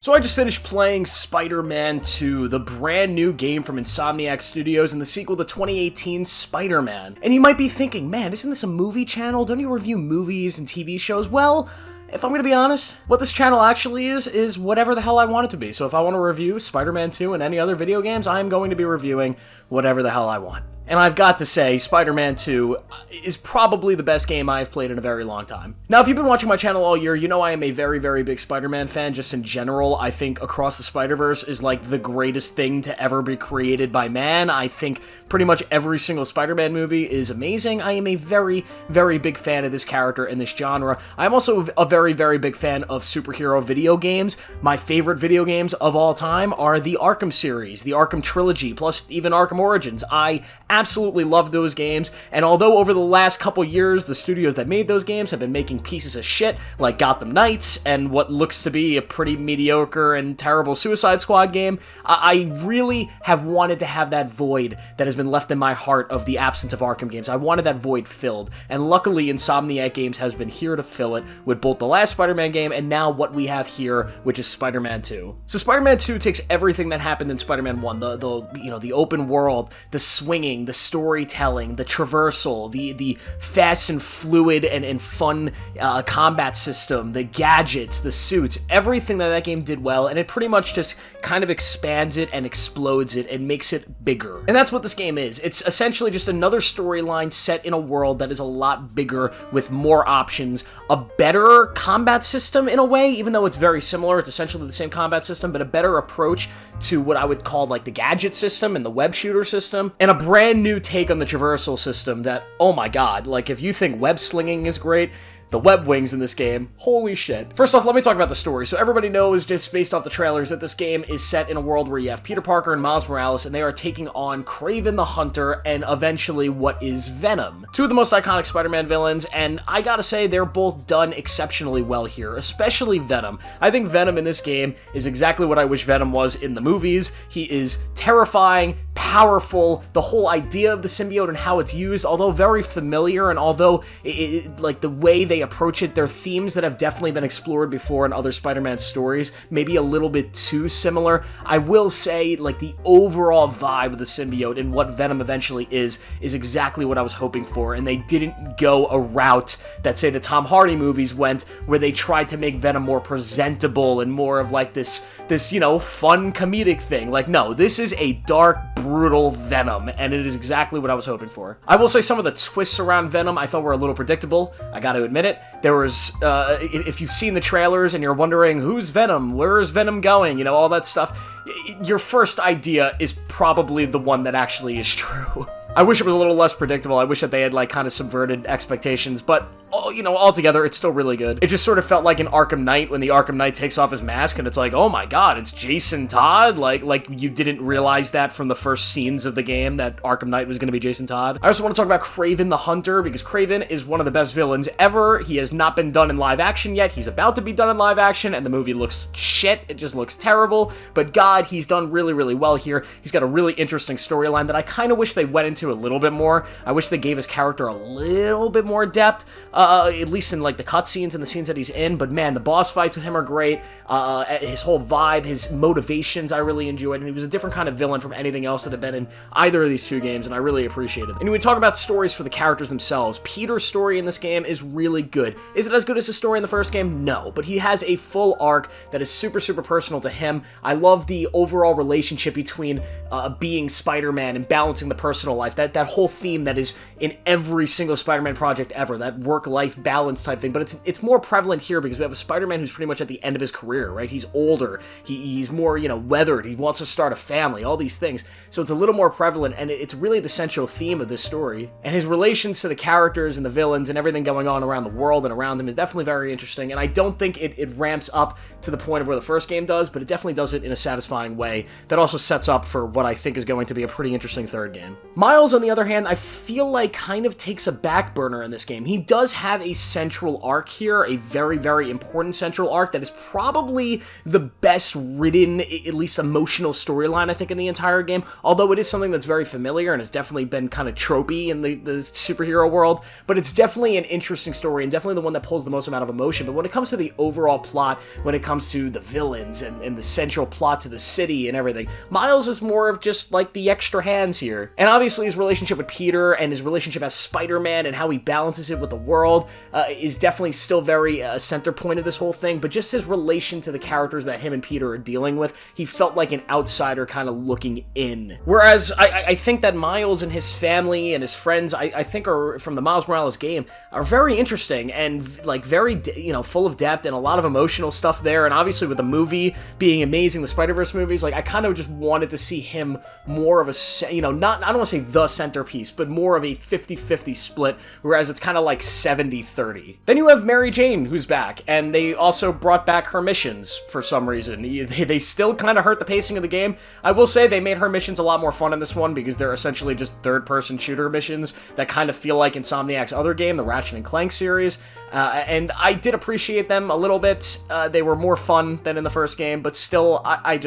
So I just finished playing Spider-Man 2, the brand new game from Insomniac Studios and the sequel to 2018 Spider-Man. And you might be thinking, man, isn't this a movie channel? Don't you review movies and TV shows? Well, if I'm gonna be honest, what this channel actually is whatever the hell I want it to be. So if I want to review Spider-Man 2 and any other video games, I am going to be reviewing whatever the hell I want. And I've got to say, Spider-Man 2 is probably the best game I've played in a very long time. Now, if you've been watching my channel all year, you know I am a very, very big Spider-Man fan. Just in general, I think Across the Spider-Verse is like the greatest thing to ever be created by man. I think pretty much every single Spider-Man movie is amazing. I am a very, very big fan of this character and this genre. I'm also a very, very big fan of superhero video games. My favorite video games of all time are the Arkham series, the Arkham trilogy, plus even Arkham Origins. I absolutely love those games, and although over the last couple years the studios that made those games have been making pieces of shit like Gotham Knights and what looks to be a pretty mediocre and terrible Suicide Squad game, I really have wanted to have that void that has been left in my heart of the absence of Arkham games. I wanted that void filled, and luckily Insomniac Games has been here to fill it with both the last Spider-Man game and now what we have here, which is Spider-Man 2. So Spider-Man 2 takes everything that happened in Spider-Man 1, the open world, the swinging, the storytelling, the traversal, the fast and fluid and fun combat system, the gadgets, the suits, everything that game did well, and it pretty much just kind of expands it and explodes it and makes it bigger. And that's what this game is. It's essentially just another storyline set in a world that is a lot bigger with more options, a better combat system in a way, even though it's very similar, it's essentially the same combat system, but a better approach to what I would call like the gadget system and the web shooter system, and a brand new take on the traversal system that, oh my god, like if you think web slinging is great, the web wings in this game, holy shit. First off, let me talk about the story. So everybody knows, just based off the trailers, that this game is set in a world where you have Peter Parker and Miles Morales, and they are taking on Kraven the Hunter and eventually what is Venom. Two of the most iconic Spider-Man villains, and I gotta say, they're both done exceptionally well here, especially Venom. I think Venom in this game is exactly what I wish Venom was in the movies. He is terrifying, powerful, the whole idea of the symbiote and how it's used, although very familiar, and although like the way they approach it, they're themes that have definitely been explored before in other Spider-Man stories, maybe a little bit too similar. I will say, like, the overall vibe of the symbiote and what Venom eventually is exactly what I was hoping for, and they didn't go a route that, say, the Tom Hardy movies went, where they tried to make Venom more presentable and more of like this, you know, fun comedic thing. Like, no, this is a dark, brutal Venom, and it is exactly what I was hoping for. I will say some of the twists around Venom I thought were a little predictable, I gotta admit it. There was, if you've seen the trailers and you're wondering, who's Venom, where is Venom going, you know, all that stuff, your first idea is probably the one that actually is true. I wish it was a little less predictable. I wish that they had, like, kind of subverted expectations, but, you know, altogether, it's still really good. It just sort of felt like an Arkham Knight when the Arkham Knight takes off his mask, and it's like, oh my god, it's Jason Todd? Like you didn't realize that from the first scenes of the game, that Arkham Knight was going to be Jason Todd. I also want to talk about Kraven the Hunter, because Kraven is one of the best villains ever. He has not been done in live action yet. He's about to be done in live action, and the movie looks shit. It just looks terrible, but god, he's done really, really well here. He's got a really interesting storyline that I kind of wish they went into a little bit more. I wish they gave his character a little bit more depth, at least in like the cutscenes and the scenes that he's in, but man, the boss fights with him are great. His whole vibe, his motivations, I really enjoyed, and he was a different kind of villain from anything else that had been in either of these two games, and I really appreciated it. And when we talk about stories for the characters themselves, Peter's story in this game is really good. Is it as good as his story in the first game? No, but he has a full arc that is super, super personal to him. I love the overall relationship between being Spider-Man and balancing the personal life, that whole theme that is in every single Spider-Man project ever, that work-life balance type thing, but it's more prevalent here because we have a Spider-Man who's pretty much at the end of his career, right? He's older, he's more, you know, weathered, he wants to start a family, all these things, so it's a little more prevalent, and it's really the central theme of this story, and his relations to the characters and the villains and everything going on around the world and around him is definitely very interesting, and I don't think it ramps up to the point of where the first game does, but it definitely does it in a satisfying way that also sets up for what I think is going to be a pretty interesting third game. Miles Miles, on the other hand, I feel like kind of takes a back burner in this game. He does have a central arc here, a very, very important central arc that is probably the best written, at least emotional storyline, I think, in the entire game, although it is something that's very familiar and has definitely been kind of tropey in the superhero world, but it's definitely an interesting story and definitely the one that pulls the most amount of emotion. But when it comes to the overall plot, when it comes to the villains and the central plot to the city and everything, Miles is more of just like the extra hands here. And obviously his relationship with Peter and his relationship as Spider-Man and how he balances it with the world is definitely still very center point of this whole thing, but just his relation to the characters that him and Peter are dealing with, he felt like an outsider kind of looking in. Whereas I think that Miles and his family and his friends, I think are, from the Miles Morales game, are very interesting and like very, you know, full of depth and a lot of emotional stuff there. And obviously with the movie being amazing, the Spider-Verse movies, like I kind of just wanted to see him more of a, you know, not, I don't want to say the centerpiece, but more of a 50-50 split, whereas it's kind of like 70-30. Then you have Mary Jane, who's back, and they also brought back her missions for some reason. They still kind of hurt the pacing of the game. I will say they made her missions a lot more fun in this one because they're essentially just third-person shooter missions that kind of feel like Insomniac's other game, the Ratchet & Clank series, and I did appreciate them a little bit. They were more fun than in the first game, but still, I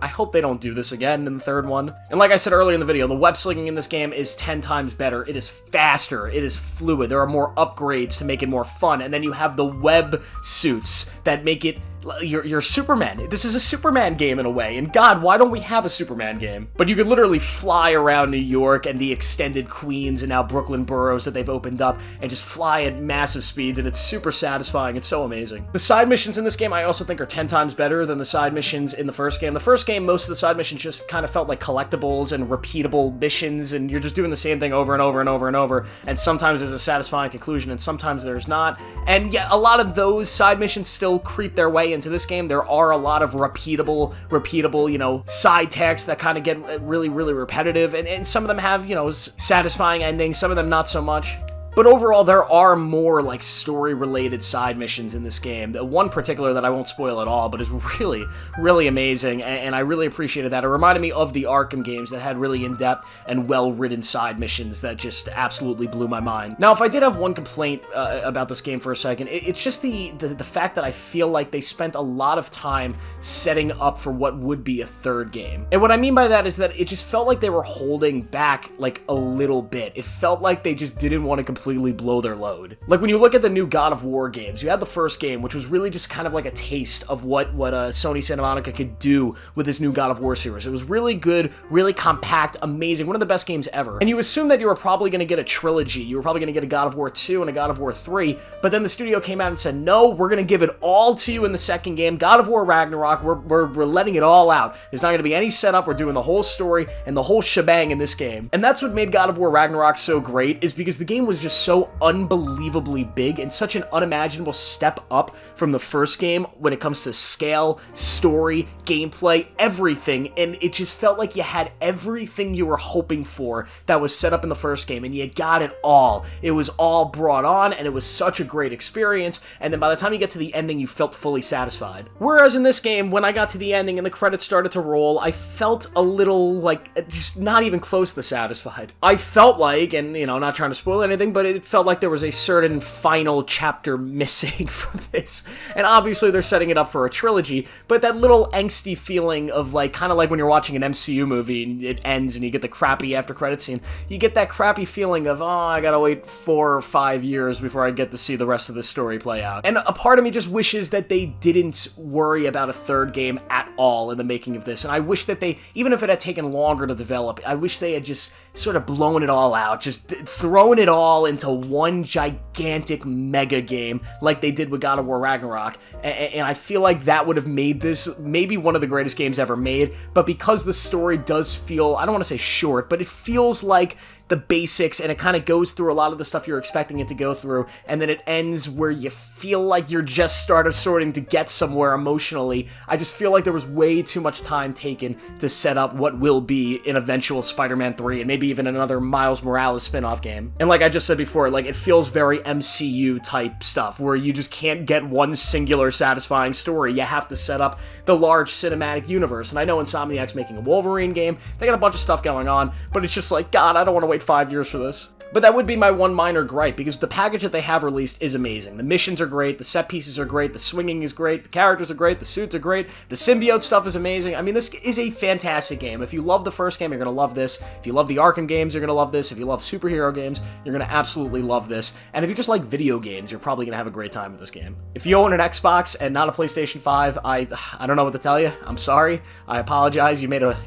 hope they don't do this again in the third one. And like I said earlier in the video, the web slinging in this game is 10 times better. It is faster, it is fluid, there are more upgrades to make it more fun, and then you have the web suits that make it you're Superman. This is a Superman game in a way, and God, why don't we have a Superman game? But you could literally fly around New York and the extended Queens and now Brooklyn boroughs that they've opened up and just fly at massive speeds, and it's super satisfying. It's so amazing. The side missions in this game I also think are 10 times better than the side missions in the first game. The first game, most of the side missions just kind of felt like collectibles and repeatable missions, and you're just doing the same thing over and over and over and over, and sometimes there's a satisfying conclusion and sometimes there's not. And yeah, a lot of those side missions still creep their way into this game. There are a lot of repeatable, you know, side texts that kind of get really, really repetitive, and some of them have, you know, satisfying endings, some of them not so much. But overall, there are more, like, story-related side missions in this game. The one particular that I won't spoil at all, but is really, really amazing, and I really appreciated that. It reminded me of the Arkham games that had really in-depth and well-written side missions that just absolutely blew my mind. Now, if I did have one complaint about this game for a second, it's just the fact that I feel like they spent a lot of time setting up for what would be a third game. And what I mean by that is that it just felt like they were holding back, like, a little bit. It felt like they just didn't want to completely blow their load. Like, when you look at the new God of War games, you had the first game, which was really just kind of like a taste of what Sony Santa Monica could do with this new God of War series. It was really good, really compact, amazing, one of the best games ever. And you assume that you were probably going to get a trilogy. You were probably going to get a God of War 2 and a God of War 3, but then the studio came out and said, no, we're going to give it all to you in the second game, God of War Ragnarok. We're letting it all out. There's not going to be any setup. We're doing the whole story and the whole shebang in this game. And that's what made God of War Ragnarok so great, is because the game was just so unbelievably big and such an unimaginable step up from the first game when it comes to scale, story, gameplay, everything, and it just felt like you had everything you were hoping for that was set up in the first game, and you got it all. It was all brought on, and it was such a great experience, and then by the time you get to the ending, you felt fully satisfied. Whereas in this game, when I got to the ending and the credits started to roll, I felt a little, like, just not even close to satisfied. I felt like, and, you know, not trying to spoil anything, but it felt like there was a certain final chapter missing from this. And obviously they're setting it up for a trilogy, but that little angsty feeling of, like, kind of like when you're watching an MCU movie and it ends and you get the crappy after credit scene, you get that crappy feeling of, oh, I gotta wait 4 or 5 years before I get to see the rest of the story play out. And a part of me just wishes that they didn't worry about a third game at all in the making of this. And I wish that they, even if it had taken longer to develop, I wish they had just sort of blown it all out, just thrown it all into one gigantic mega game like they did with God of War Ragnarok, and I feel like that would have made this maybe one of the greatest games ever made. But because the story does feel, I don't want to say short, but it feels like the basics, and it kind of goes through a lot of the stuff you're expecting it to go through, and then it ends where you feel like you're just starting to get somewhere emotionally. I just feel like there was way too much time taken to set up what will be an eventual Spider-Man 3, and maybe even another Miles Morales spin-off game. And like I just said before, like, it feels very MCU type stuff, where you just can't get one singular satisfying story. You have to set up the large cinematic universe. And I know Insomniac's making a Wolverine game, they got a bunch of stuff going on, but it's just like, God, I don't want to wait 5 years for this. But that would be my one minor gripe, because the package that they have released is amazing. The missions are great, the set pieces are great, the swinging is great, the characters are great, the suits are great, the symbiote stuff is amazing. I mean, this is a fantastic game. If you love the first game, you're going to love this. If you love the Arkham games, you're going to love this. If you love superhero games, you're going to absolutely love this. And if you just like video games, you're probably going to have a great time with this game. If you own an Xbox and not a PlayStation 5, I don't know what to tell you. I'm sorry. I apologize. You made a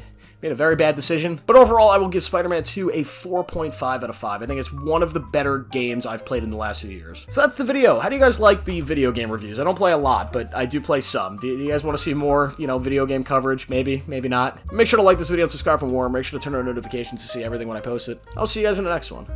very bad decision. But overall, I will give Spider-Man 2 a 4.5 out of 5. I think it's one of the better games I've played in the last few years. So that's the video. How do you guys like the video game reviews? I don't play a lot, but I do play some. Do you guys want to see more, video game coverage? Maybe, maybe not. Make sure to like this video and subscribe for more. Make sure to turn on notifications to see everything when I post it. I'll see you guys in the next one.